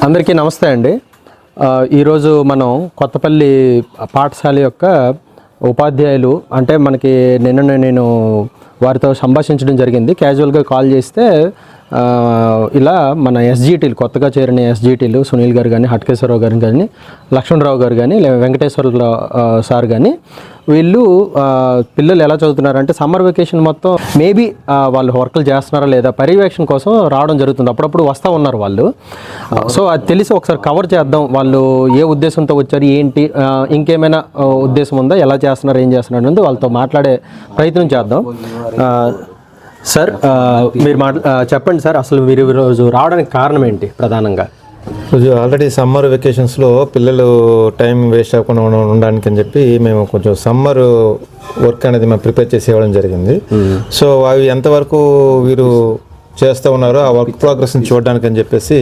అందరికీ నమస్తే అండి. ఈరోజు మనం కొత్తపల్లి పాఠశాల యొక్క ఉపాధ్యాయులు అంటే మనకి నేను వారితో సంభాషించడం జరిగింది. క్యాజువల్గా కాల్ చేస్తే ఇలా మన ఎస్జిటీలు కొత్తగా చేరిన ఎస్జిటీలు సునీల్ గారు కానీ, హట్కేశ్వరరావు గారు కానీ, లక్ష్మణరావు గారు కానీ, వెంకటేశ్వరరావు సార్ కానీ వీళ్ళు పిల్లలు ఎలా చదువుతున్నారంటే సమ్మర్ వెకేషన్ మొత్తం మేబీ వాళ్ళు వర్కులు చేస్తున్నారా లేదా పర్యవేక్షణ కోసం రావడం జరుగుతుంది. అప్పుడప్పుడు వస్తూ ఉన్నారు వాళ్ళు. సో అది తెలిసి ఒకసారి కవర్ చేద్దాం, వాళ్ళు ఏ ఉద్దేశంతో వచ్చారు, ఏంటి, ఇంకేమైనా ఉద్దేశం ఉందా, ఎలా చేస్తున్నారు, ఏం చేస్తున్నారు అనేది వాళ్ళతో మాట్లాడే ప్రయత్నం చేద్దాం. సార్ మీరు చెప్పండి సార్, అసలు మీరు ఈరోజు రావడానికి కారణం ఏంటి ప్రధానంగా? ఆల్రెడీ సమ్మర్ వెకేషన్స్లో పిల్లలు టైం వేస్ట్ అవ్వకుండా ఉండడానికి అని చెప్పి మేము కొంచెం సమ్మర్ వర్క్ అనేది మేము ప్రిపేర్ చేసి ఇవ్వడం జరిగింది. సో అవి ఎంతవరకు వీరు చేస్తూ ఉన్నారో ఆ వర్క్ ప్రోగ్రెస్ని చూడడానికి అని చెప్పేసి